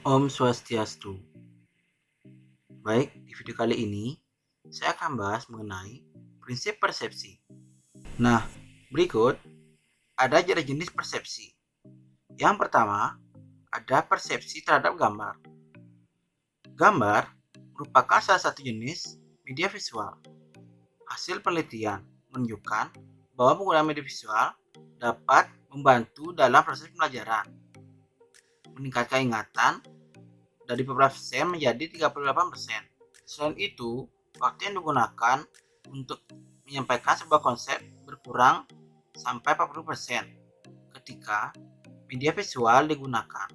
Om Swastiastu. Baik, di video kali ini saya akan bahas mengenai prinsip persepsi. Nah, berikut ada jenis persepsi. Yang pertama, ada persepsi terhadap gambar. Gambar merupakan salah satu jenis media visual. Hasil penelitian menunjukkan bahwa penggunaan media visual dapat membantu dalam proses pembelajaran, meningkatkan ingatan dari beberapa persen menjadi 38%. Selain itu, waktu yang digunakan untuk menyampaikan sebuah konsep berkurang sampai 40% ketika media visual digunakan.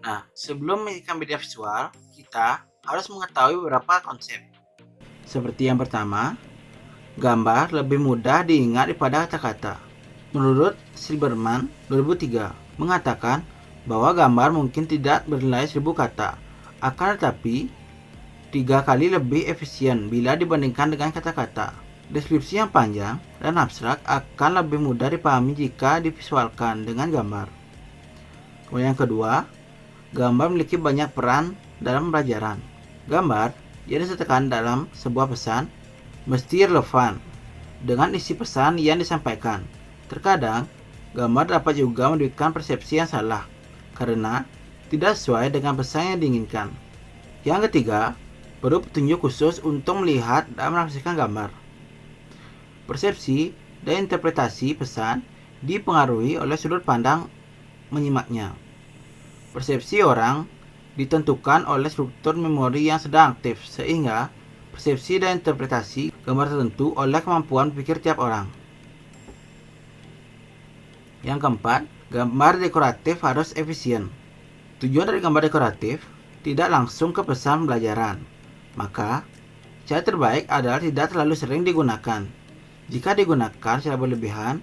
Nah, sebelum menyajikan media visual, kita harus mengetahui beberapa konsep. Seperti yang pertama, gambar lebih mudah diingat daripada kata-kata. Menurut Silberman 2003 mengatakan bahwa gambar mungkin tidak bernilai 1000 kata, akan tetapi 3 kali lebih efisien bila dibandingkan dengan kata-kata. Deskripsi yang panjang dan abstrak akan lebih mudah dipahami jika divisualkan dengan gambar. Kemudian yang kedua, gambar memiliki banyak peran dalam pembelajaran. Gambar yang disertakan dalam sebuah pesan mesti relevan dengan isi pesan yang disampaikan. Terkadang, gambar dapat juga memberikan persepsi yang salah karena tidak sesuai dengan pesan yang diinginkan. Yang ketiga, perlu petunjuk khusus untuk melihat dan menafsirkan gambar. Persepsi dan interpretasi pesan dipengaruhi oleh sudut pandang menyimaknya. Persepsi orang ditentukan oleh struktur memori yang sedang aktif, sehingga persepsi dan interpretasi gambar tertentu oleh kemampuan berpikir tiap orang. Yang keempat, gambar dekoratif harus efisien. Tujuan dari gambar dekoratif tidak langsung ke pesan pembelajaran. Maka, cara terbaik adalah tidak terlalu sering digunakan. Jika digunakan secara berlebihan,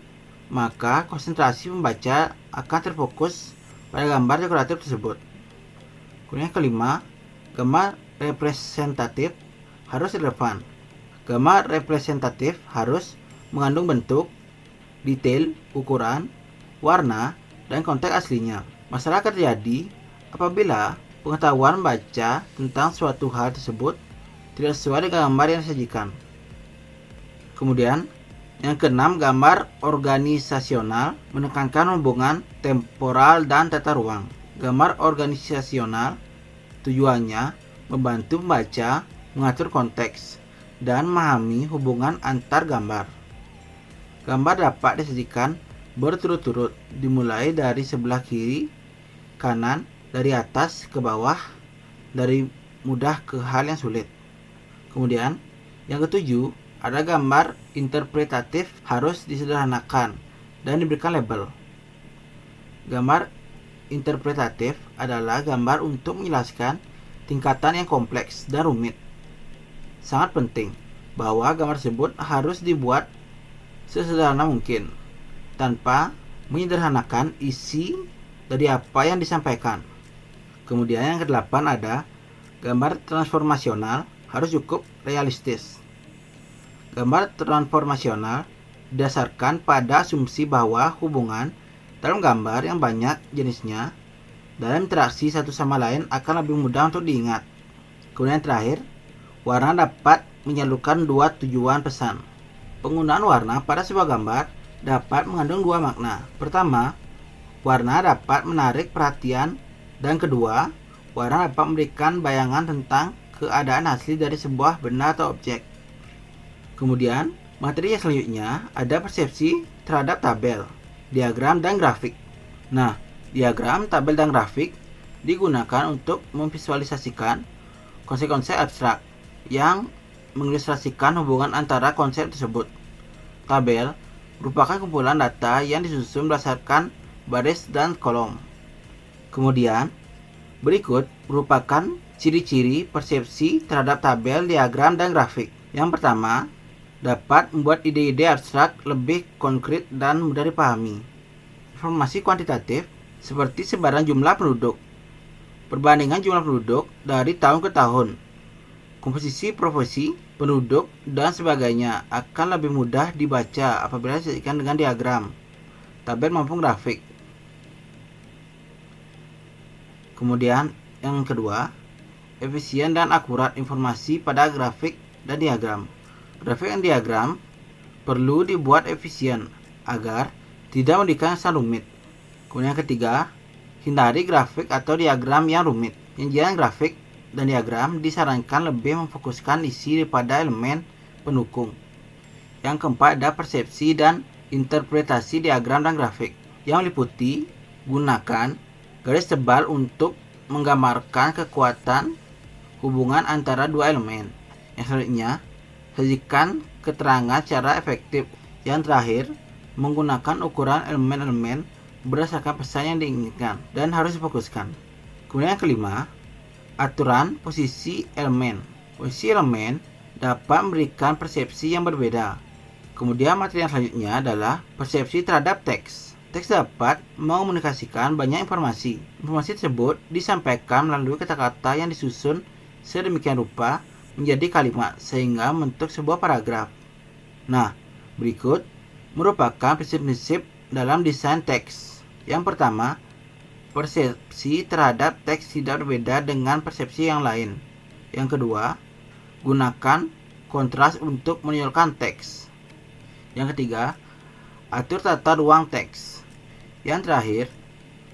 maka konsentrasi pembaca akan terfokus pada gambar dekoratif tersebut. Kemudian yang kelima, gambar representatif harus relevan. Gambar representatif harus mengandung bentuk, detail, ukuran, warna, dan konteks aslinya. Masalah terjadi apabila pengetahuan membaca tentang suatu hal tersebut tidak sesuai dengan gambar yang disajikan. Kemudian, yang keenam, gambar organisasional menekankan hubungan temporal dan tata ruang. Gambar organisasional tujuannya membantu pembaca mengatur konteks dan memahami hubungan antar gambar. Gambar dapat disajikan berturut-turut, dimulai dari sebelah kiri, kanan, dari atas ke bawah, dari mudah ke hal yang sulit. Kemudian, yang ketujuh, ada gambar interpretatif harus disederhanakan dan diberikan label. Gambar interpretatif adalah gambar untuk menjelaskan tingkatan yang kompleks dan rumit. Sangat penting bahwa gambar tersebut harus dibuat sesederhana mungkin, tanpa menyederhanakan isi dari apa yang disampaikan. Kemudian yang kedelapan ada gambar transformasional harus cukup realistis. Gambar transformasional didasarkan pada asumsi bahwa hubungan dalam gambar yang banyak jenisnya dalam interaksi satu sama lain akan lebih mudah untuk diingat. Kemudian yang terakhir, warna dapat menyalurkan dua tujuan pesan. Penggunaan warna pada sebuah gambar dapat mengandung dua makna. Pertama, warna dapat menarik perhatian, dan kedua, warna dapat memberikan bayangan tentang keadaan asli dari sebuah benda atau objek. Kemudian, materi yang selanjutnya ada persepsi terhadap tabel, diagram, dan grafik. Nah, diagram, tabel, dan grafik digunakan untuk memvisualisasikan konsep-konsep abstrak yang mengilustrasikan hubungan antara konsep tersebut. Tabel merupakan kumpulan data yang disusun berdasarkan baris dan kolom. Kemudian, berikut merupakan ciri-ciri persepsi terhadap tabel, diagram, dan grafik. Yang pertama, dapat membuat ide-ide abstrak lebih konkret dan mudah dipahami. Informasi kuantitatif seperti sebaran jumlah penduduk, perbandingan jumlah penduduk dari tahun ke tahun, komposisi profesi penduduk, dan sebagainya akan lebih mudah dibaca apabila disajikan dengan diagram, tabel maupun grafik. Kemudian yang kedua, efisien dan akurat informasi pada grafik dan diagram. Grafik dan diagram perlu dibuat efisien agar tidak memberikan kesan rumit. Kemudian yang ketiga, hindari grafik atau diagram yang rumit. Penyajian grafik dan diagram disarankan lebih memfokuskan isi daripada elemen pendukung. Yang keempat ada persepsi dan interpretasi diagram dan grafik, yang meliputi gunakan garis tebal untuk menggambarkan kekuatan hubungan antara dua elemen. Yang selanjutnya, sajikan keterangan secara efektif. Yang terakhir, menggunakan ukuran elemen-elemen berdasarkan pesan yang diinginkan dan harus difokuskan. Kemudian yang kelima, aturan posisi elemen. Posisi elemen dapat memberikan persepsi yang berbeda. Kemudian materi yang selanjutnya adalah persepsi terhadap teks. Teks dapat mengomunikasikan banyak informasi. Informasi tersebut disampaikan melalui kata-kata yang disusun sedemikian rupa menjadi kalimat sehingga membentuk sebuah paragraf. Nah, berikut merupakan prinsip-prinsip dalam desain teks. Yang pertama, persepsi terhadap teks tidak berbeda dengan persepsi yang lain. Yang kedua, gunakan kontras untuk menonjolkan teks. Yang ketiga, atur tata ruang teks. Yang terakhir,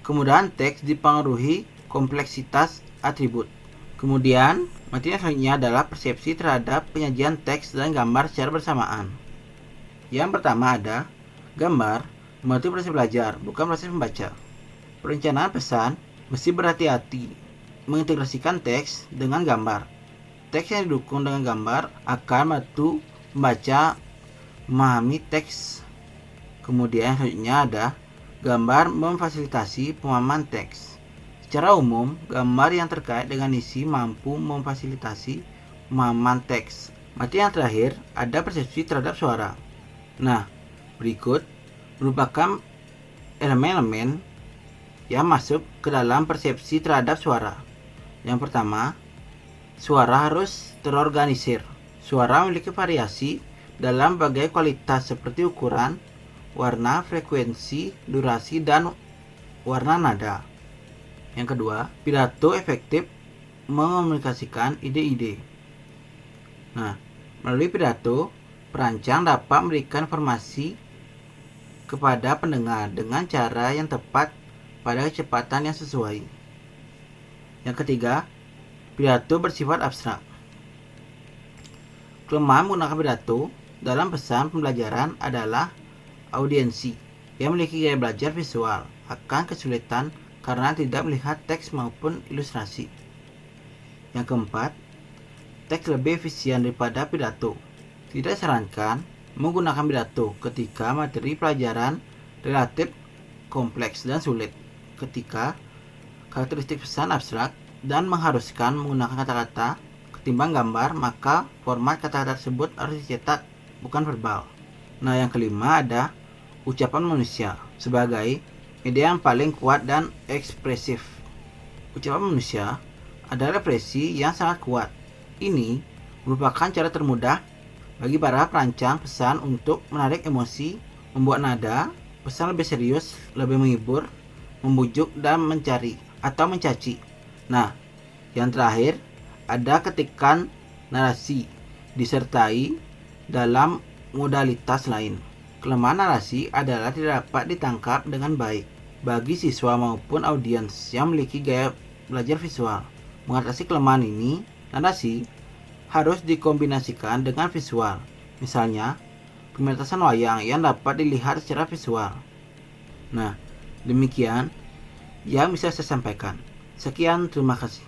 kemudahan teks dipengaruhi kompleksitas atribut. Kemudian, materi selanjutnya adalah persepsi terhadap penyajian teks dan gambar secara bersamaan. Yang pertama ada gambar membantu proses belajar, bukan proses membaca. Perencanaan pesan mesti berhati-hati mengintegrasikan teks dengan gambar. Teks yang didukung dengan gambar akan membantu membaca memahami teks. Kemudian selanjutnya ada gambar memfasilitasi pemahaman teks. Secara umum, gambar yang terkait dengan isi mampu memfasilitasi pemahaman teks. Materi yang terakhir ada persepsi terhadap suara. Nah, berikut merupakan elemen-elemen yang masuk ke dalam persepsi terhadap suara. Yang pertama, suara harus terorganisir. Suara memiliki variasi dalam berbagai kualitas seperti ukuran, warna, frekuensi, durasi, dan warna nada. Yang kedua, pidato efektif mengomunikasikan ide-ide. Nah, melalui pidato, perancang dapat memberikan informasi kepada pendengar dengan cara yang tepat pada kecepatan yang sesuai. Yang ketiga, pidato bersifat abstrak. Kelemahan menggunakan pidato dalam pesan pembelajaran adalah audiensi yang memiliki gaya belajar visual akan kesulitan karena tidak melihat teks maupun ilustrasi. Yang keempat, teks lebih efisien daripada pidato. Tidak disarankan menggunakan pidato ketika materi pelajaran relatif kompleks dan sulit, ketika karakteristik pesan abstrak dan mengharuskan menggunakan kata-kata ketimbang gambar, maka format kata-kata tersebut harus dicetak, bukan verbal. Nah, yang kelima ada ucapan manusia sebagai media yang paling kuat dan ekspresif. Ucapan manusia adalah ekspresi yang sangat kuat. Ini merupakan cara termudah bagi para perancang pesan untuk menarik emosi, membuat nada pesan lebih serius, lebih menghibur, membujuk, dan mencari atau mencaci. Nah, yang terakhir ada ketikan narasi disertai dalam modalitas lain. Kelemahan narasi adalah tidak dapat ditangkap dengan baik bagi siswa maupun audiens yang memiliki gaya belajar visual. Mengatasi kelemahan ini, narasi harus dikombinasikan dengan visual. Misalnya, pementasan wayang yang dapat dilihat secara visual. Nah, demikian yang bisa saya sampaikan. Sekian, terima kasih.